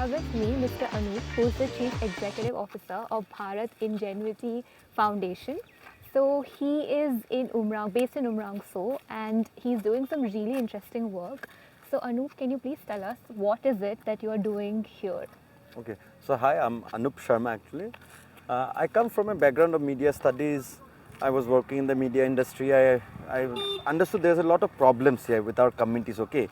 have with me Mr. Anup, who is the Chief Executive Officer of Bharat Ingenuity Foundation. So he is based in Umrangso, and he's doing some really interesting work. So Anup, can you please tell us what is it that you are doing here? Okay, so hi, I'm Anup Sharma actually. I come from a background of media studies. I was working in the media industry. I understood there's a lot of problems here with our communities, okay?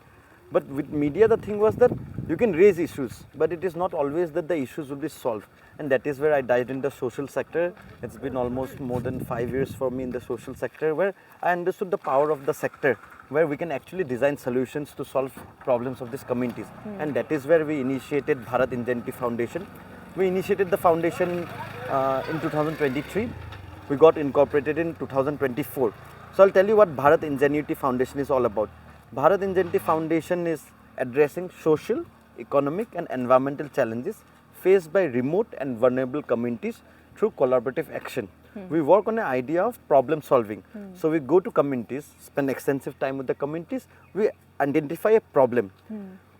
But with media, the thing was that you can raise issues, but it is not always that the issues will be solved. And that is where I dived into the social sector. It's been almost more than 5 years for me in the social sector, where I understood the power of the sector, where we can actually design solutions to solve problems of these communities. And that is where we initiated Bharat Ingenuity Foundation. We initiated the foundation in 2023. We got incorporated in 2024. So I'll tell you what Bharat Ingenuity Foundation is all about. Bharat Ingenuity Foundation is addressing social, economic and environmental challenges faced by remote and vulnerable communities through collaborative action. We work on an idea of problem solving. So we go to communities, spend extensive time with the communities, we identify a problem.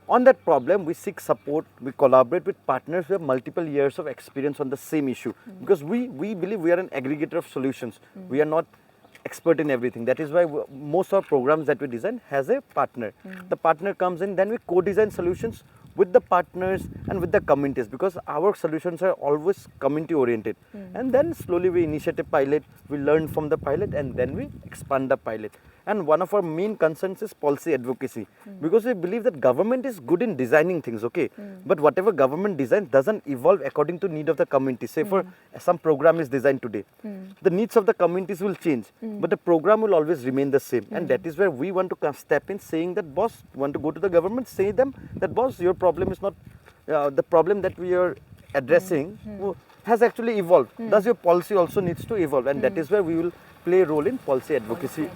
On that problem, we seek support, we collaborate with partners who have multiple years of experience on the same issue. Because we believe we are an aggregator of solutions. We are not expert in everything. That is why most of our programs that we design has a partner. The partner comes in, then we co-design solutions with the partners and with the communities, because our solutions are always community oriented. And then slowly we initiate a pilot, we learn from the pilot, and then we expand the pilot. And one of our main concerns is policy advocacy, because we believe that government is good in designing things, okay? But whatever government designs doesn't evolve according to need of the community. Say for some program is designed today, the needs of the communities will change, but the program will always remain the same. And that is where we want to step in, saying that, boss, want to go to the government, say them that, boss, your problem is not the problem that we are addressing has actually evolved. Thus your policy also needs to evolve, and that is where we will play a role in policy advocacy.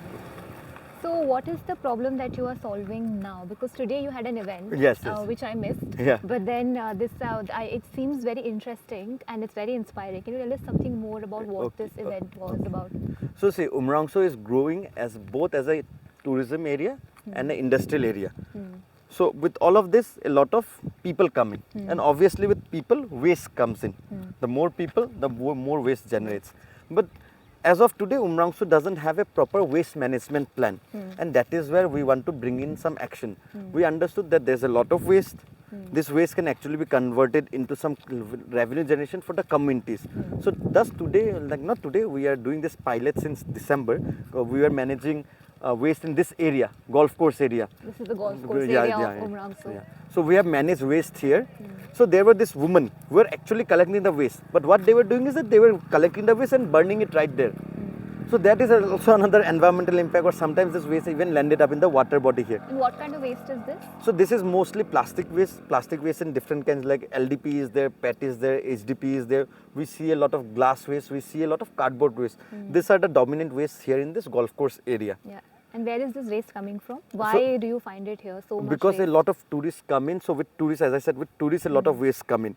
So what is the problem that you are solving now? Because today you had an event, Yes. which I missed. Yeah. But then it seems very interesting and it's very inspiring. Can you tell us something more about what this event was about? So see, Umrangso is growing as both as a tourism area and an industrial area. So with all of this, a lot of people come in, and obviously with people, waste comes in. The more people, the more waste generates. But as of today, Umrangso doesn't have a proper waste management plan, and that is where we want to bring in some action. We understood that there's a lot of waste. This waste can actually be converted into some revenue generation for the communities. So thus today, not today, we are doing this pilot since December. We are managing waste in this area, golf course area. This is the golf course area of Umrangso. Yeah. So we have managed waste here. So there were this women who were actually collecting the waste. But what they were doing is that they were collecting the waste and burning it right there. So that is also another environmental impact, or sometimes this waste even landed up in the water body here. And what kind of waste is this? So this is mostly plastic waste in different kinds, like LDP is there, PET is there, HDP is there. We see a lot of glass waste, we see a lot of cardboard waste. These are the dominant wastes here in this golf course area. Yeah. And where is this waste coming from? Why do you find it here so much? Because waste? a lot of tourists come in. So with tourists, as I said, with tourists a lot of waste come in.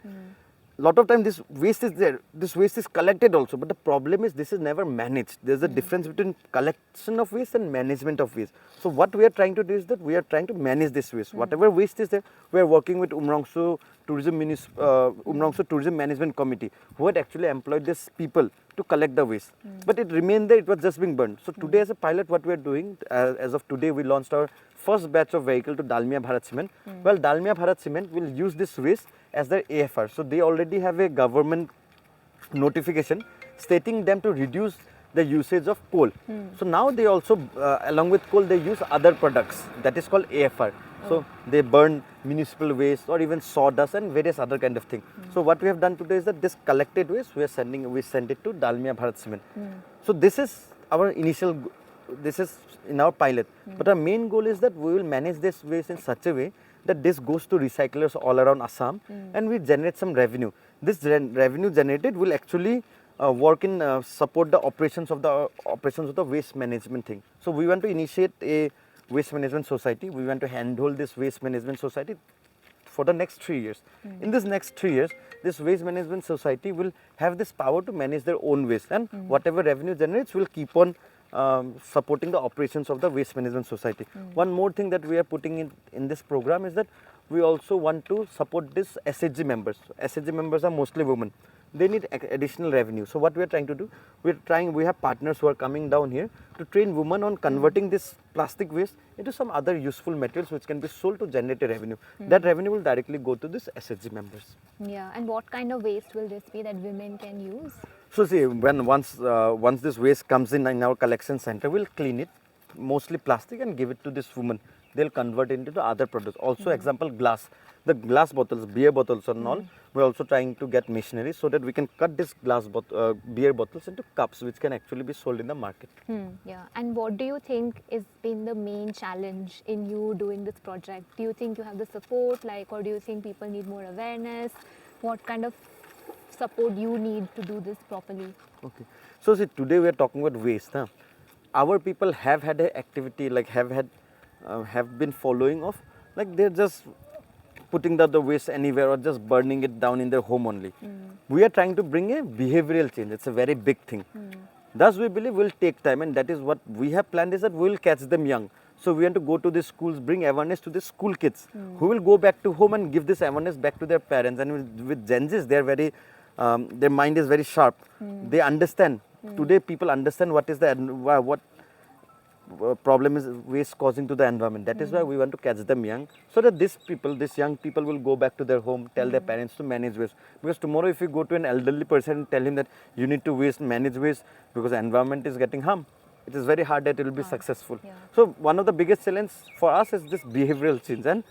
Lot of time this waste is there, this waste is collected also, but the problem is this is never managed. There's a difference between collection of waste and management of waste. So what we are trying to do is that we are trying to manage this waste. Whatever waste is there, we are working with Umrangso Tourism Management Committee, who had actually employed these people to collect the waste. But it remained there, it was just being burned. So today as a pilot, what we are doing, as of today, we launched our first batch of vehicle to Dalmia Bharat Cement. Well, Dalmia Bharat Cement will use this waste as their AFR. So they already have a government notification stating them to reduce the usage of coal. So now they also, along with coal, they use other products. That is called AFR. So they burn municipal waste or even sawdust and various other kind of thing. So what we have done today is that this collected waste we send it to Dalmia Bharat Cement. So this is our initial, this is in our pilot. But our main goal is that we will manage this waste in such a way that this goes to recyclers all around Assam, and we generate some revenue. This revenue generated will actually work in support the operations of the waste management thing. So we want to initiate a waste management society. We want to handhold this waste management society for the next 3 years. In this next 3 years, this waste management society will have this power to manage their own waste, and whatever revenue generates will keep on supporting the operations of the waste management society. One more thing that we are putting in this program is that we also want to support this SHG members. SHG members are mostly women. They need additional revenue. So what we are trying to do, we have partners who are coming down here to train women on converting this plastic waste into some other useful materials which can be sold to generate a revenue. That revenue will directly go to this SHG members. Yeah, and what kind of waste will this be that women can use? So see, once this waste comes in our collection center, we'll clean it, mostly plastic, and give it to this woman. They'll convert it into the other products. Also, example, glass. The glass bottles, beer bottles and all, we're also trying to get machinery so that we can cut this beer bottles into cups which can actually be sold in the market. Yeah, and what do you think has been the main challenge in you doing this project? Do you think you have the support, or do you think people need more awareness? What kind of support you need to do this properly? Okay. So see, today we are talking about waste. Huh? Our people have had an activity, have been following of, they're just putting the waste anywhere or just burning it down in their home only. We are trying to bring a behavioral change. It's a very big thing. Thus we believe will take time, and that is what we have planned, is that we will catch them young. So we want to go to the schools, bring awareness to the school kids who will go back to home and give this awareness back to their parents. And with Gen Zs, they're very, their mind is very sharp. They understand. Today people understand what is what problem is waste causing to the environment. That is why we want to catch them young, so that these young people will go back to their home, tell their parents to manage waste. Because tomorrow if you go to an elderly person and tell him that you need to manage waste because the environment is getting harmed, it is very hard that it will be successful. Yeah. So one of the biggest challenges for us is this behavioral change, and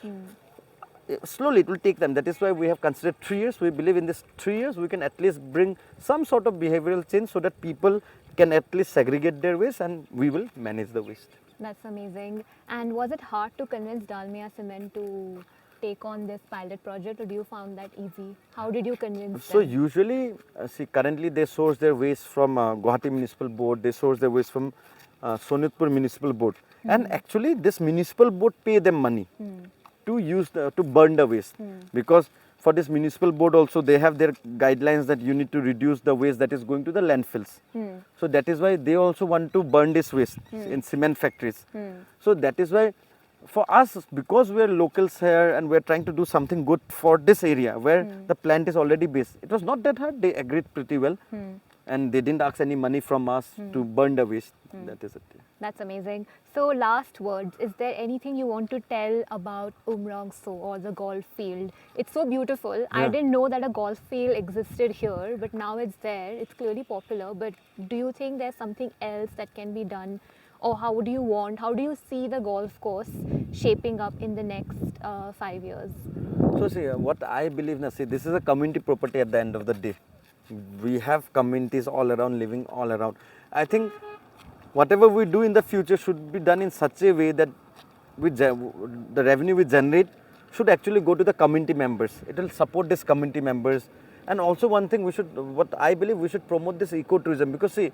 slowly it will take them. That is why we have considered 3 years. We believe in this 3 years we can at least bring some sort of behavioral change so that people can at least segregate their waste and we will manage the waste. That's amazing. And was it hard to convince Dalmia Cement to take on this pilot project, or do you found that easy? How did you convince So them? usually, currently they source their waste from Guwahati Municipal Board, they source their waste from Sonitpur Municipal Board. And actually this municipal board pay them money to use to burn the waste, because for this municipal board also they have their guidelines that you need to reduce the waste that is going to the landfills. So that is why they also want to burn this waste in cement factories. So that is why for us, because we are locals here and we are trying to do something good for this area where the plant is already based, it was not that hard. They agreed pretty well and they didn't ask any money from us to burn the waste. That is it. That's amazing. So last words, is there anything you want to tell about Umrangso or the golf field? It's so beautiful. I didn't know that a golf field existed here, but now it's there. It's clearly popular, but do you think there's something else that can be done? Or how do you see the golf course shaping up in the next 5 years? So see, what I believe, this is a community property at the end of the day. We have communities all around, living all around. I think whatever we do in the future should be done in such a way that the revenue we generate should actually go to the community members. It will support these community members. And also one thing what I believe we should promote this ecotourism, because see,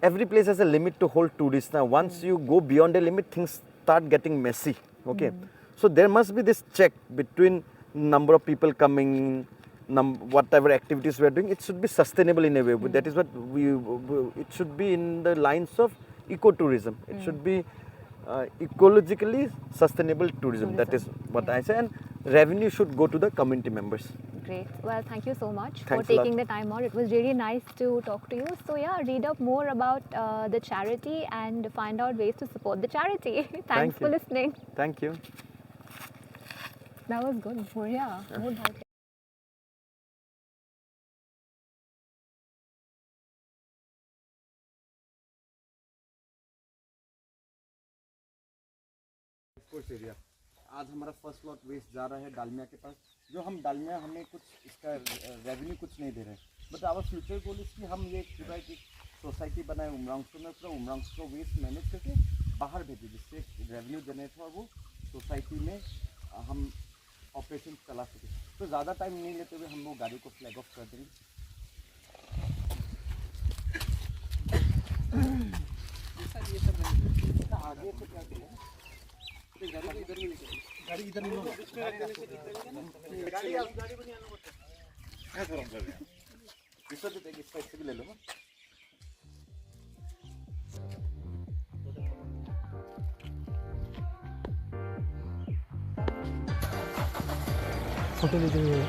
every place has a limit to hold tourists. Now once you go beyond a limit, things start getting messy. Okay, so there must be this check between number of people coming, whatever activities we are doing. It should be sustainable in a way. That is what it should be in the lines of ecotourism. It should be ecologically sustainable tourism. That is what I say, and revenue should go to the community members. Great. Well, thank you so much Thanks for taking the time out. It was really nice to talk to you. So yeah, read up more about the charity and find out ways to support the charity. Thanks for listening. Thank you. That was good. Yeah. Area आज हमारा first lot waste जा रहा है डालमिया के पास, जो हम डालमिया हमें कुछ इसका रेवेन्यू कुछ नहीं दे रहे हैं, but our future goal is कि हम ये पूरा एक सोसाइटी बनाए उमरांगसो में, पूरा उमरांगसो को वेस्ट मैनेज करके बाहर भेजें, जिससे रेवेन्यू जनरेट हो, वो सोसाइटी में हम ऑपरेशन चला सकें। तो ज़्यादा टाइम नहीं लेते हुए हम वो गाड़ी को फ्लैग ऑफ कर देंगे। आगे से क्या करें, गाड़ी इधर नहीं होगा, गाड़ी बनी आना पड़ता है। इसको तो देखिए, इसका इससे भी ले लो ना। फोटो लेते हुए